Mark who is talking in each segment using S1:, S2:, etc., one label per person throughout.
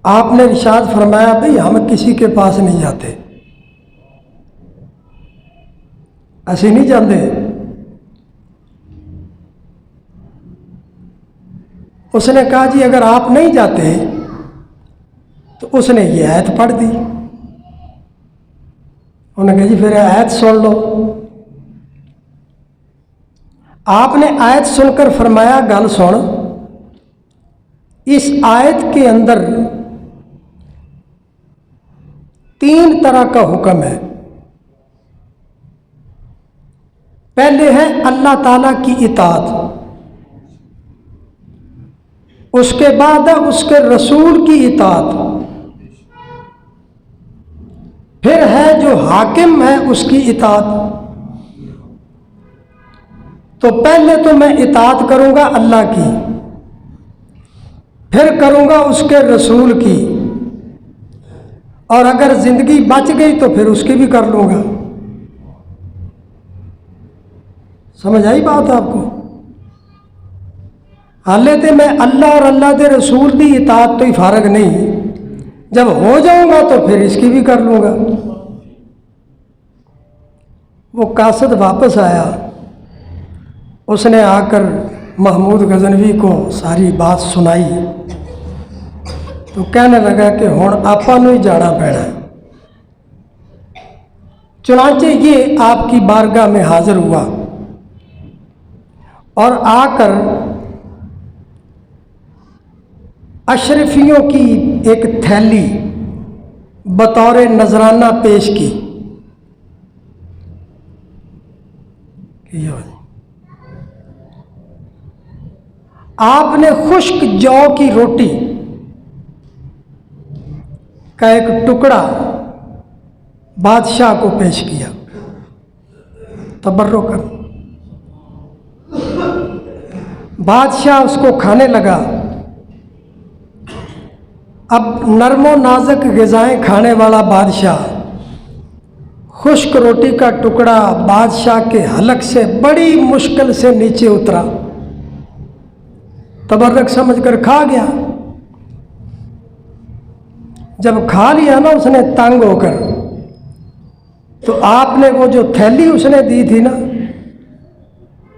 S1: آپ نے ارشاد فرمایا بھئی ہم کسی کے پاس نہیں جاتے، ایسے نہیں جاتے۔ اس نے کہا جی اگر آپ نہیں جاتے تو اس نے یہ آیت پڑھ دی۔ انہوں نے کہا جی پھر آیت سن لو۔ آپ نے آیت سن کر فرمایا گل سن، اس آیت کے اندر 3 طرح کا حکم ہے۔ پہلے ہے اللہ تعالیٰ کی اطاعت، اس کے بعد ہے اس کے رسول کی اطاعت، پھر ہے جو حاکم ہے اس کی اطاعت۔ تو پہلے تو میں اطاعت کروں گا اللہ کی، پھر کروں گا اس کے رسول کی، اور اگر زندگی بچ گئی تو پھر اس کی بھی کر لوں گا۔ سمجھ آئی بات آپ کو؟ حالانکہ میں اللہ اور اللہ کے رسول کی اطاعت تو ہی فارغ نہیں، جب ہو جاؤں گا تو پھر اس کی بھی کر لوں گا۔ وہ قاصد واپس آیا، اس نے آ کر محمود غزنوی کو ساری بات سنائی تو کہنے لگا کہ ہن آپاں نوں ہی جانا پینا ہے۔ چنانچہ یہ آپ کی بارگاہ میں حاضر ہوا اور آ کر اشرفیوں کی ایک تھیلی بطور نذرانہ پیش کی۔ آپ نے خشک جو کی روٹی کا ایک ٹکڑا بادشاہ کو پیش کیا تبرکاً۔ بادشاہ اس کو کھانے لگا۔ اب نرم و نازک غذائیں کھانے والا بادشاہ خشک روٹی کا ٹکڑا بادشاہ کے حلق سے بڑی مشکل سے نیچے اترا، تبرک سمجھ کر کھا گیا۔ جب کھا لیا نا اس نے تنگ ہو کر، تو آپ نے وہ جو تھیلی اس نے دی تھی نا،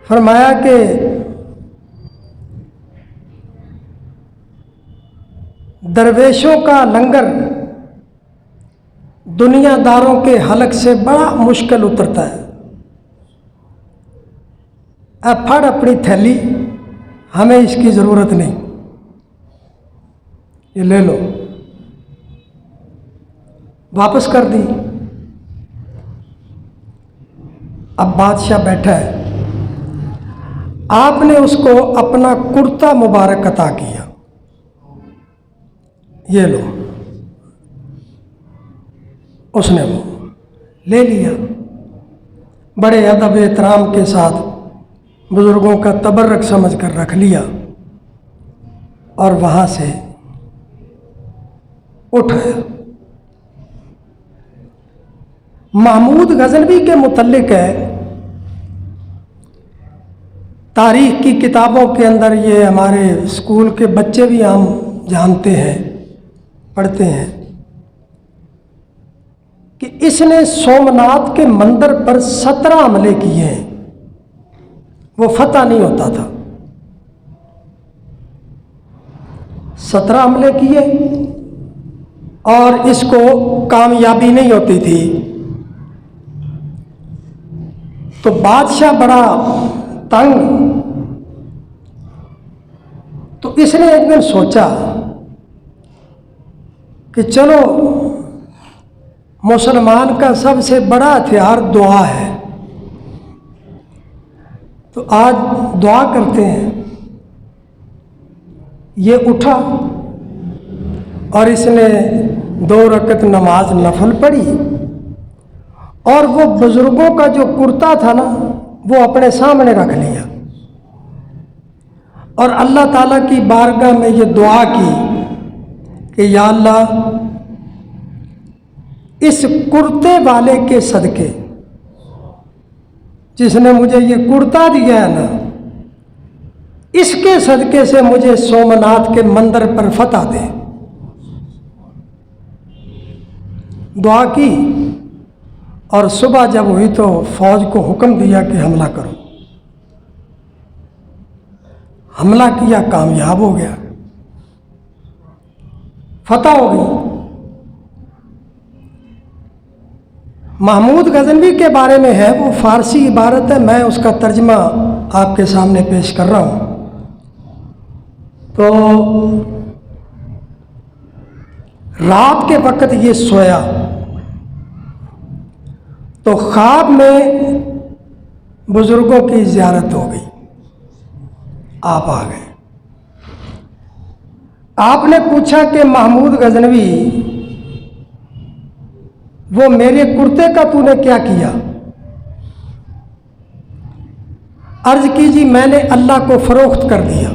S1: فرمایا کہ درویشوں کا لنگر دنیا داروں کے حلق سے بڑا مشکل اترتا ہے، اب پھڑ اپنی تھیلی، ہمیں اس کی ضرورت نہیں، یہ لے لو۔ واپس کر دی۔ اب بادشاہ بیٹھا ہے، آپ نے اس کو اپنا کرتا مبارک عطا کیا، یہ لو۔ اس نے وہ لے لیا، بڑے ادب احترام کے ساتھ بزرگوں کا تبرک سمجھ کر رکھ لیا، اور وہاں سے اٹھایا۔ محمود غزنوی کے متعلق ہے، تاریخ کی کتابوں کے اندر، یہ ہمارے اسکول کے بچے بھی ہم جانتے ہیں، پڑھتے ہیں کہ اس نے سومناتھ کے مندر پر 17 حملے کیے ہیں، وہ فتح نہیں ہوتا تھا۔ 17 حملے کیے اور اس کو کامیابی نہیں ہوتی تھی، تو بادشاہ بڑا تنگ، تو اس نے ایک دن سوچا کہ چلو مسلمان کا سب سے بڑا ہتھیار دعا ہے، تو آج دعا کرتے ہیں۔ یہ اٹھا اور اس نے 2 رکعت نماز نفل پڑھی، اور وہ بزرگوں کا جو کرتا تھا نا وہ اپنے سامنے رکھ لیا، اور اللہ تعالیٰ کی بارگاہ میں یہ دعا کی کہ یا اللہ، اس کرتے والے کے صدقے، جس نے مجھے یہ کرتا دیا ہے نا، اس کے صدقے سے مجھے سومناتھ کے مندر پر فتح دے۔ دعا کی اور صبح جب ہوئی تو فوج کو حکم دیا کہ حملہ کرو. حملہ کیا، کامیاب ہو گیا، فتح ہو گئی. محمود غزنوی کے بارے میں ہے، وہ فارسی عبارت ہے، میں اس کا ترجمہ آپ کے سامنے پیش کر رہا ہوں. تو رات کے وقت یہ سویا تو خواب میں بزرگوں کی زیارت ہو گئی. آپ آ گئے. آپ نے پوچھا کہ محمود غزنوی وہ میرے کرتے کا تو نے کیا کیا؟ عرض کی جی میں نے اللہ کو فروخت کر دیا،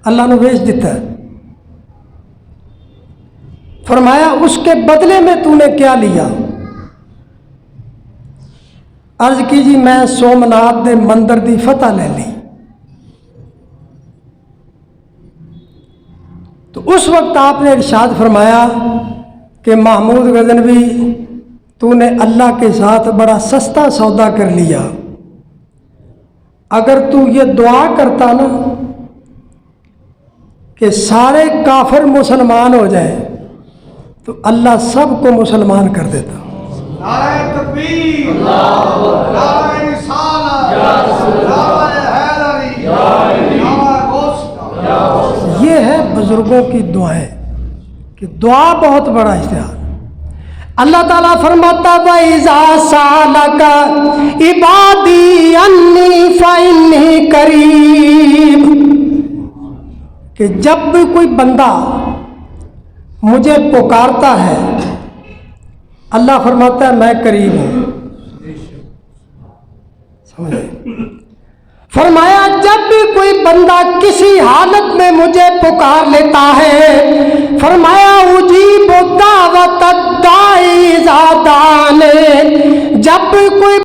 S1: اللہ نے بیچ دیتا ہے. فرمایا اس کے بدلے میں تو نے کیا لیا؟ عرض کی جی میں سومناتھ دے مندر دی فتح لے لی. تو اس وقت آپ نے ارشاد فرمایا کہ محمود غزنوی تو نے اللہ کے ساتھ بڑا سستا سودا کر لیا. اگر تو یہ دعا کرتا نا کہ سارے کافر مسلمان ہو جائیں تو اللہ سب کو مسلمان کر دیتا.
S2: نعرہ تکبیر، نعرہ رسالت، نعرہ حیدری، نعرہ غوث.
S1: یہ ہے بزرگوں کی دعائیں کہ دعا بہت بڑا اشتہار. اللہ تعالیٰ فرماتا وَإِذَا سَأَلَكَ عِبَادِي عَنِّي فَإِنِّي قَرِيبٌ، کہ جب بھی کوئی بندہ مجھے پکارتا ہے اللہ فرماتا ہے میں قریب ہوں. سمجھے؟ فرمایا جب بھی کوئی بندہ کسی حالت میں مجھے پکار لیتا ہے فرمایا اجیب دعوت الداعی اذا دعانی، جب بھی کوئی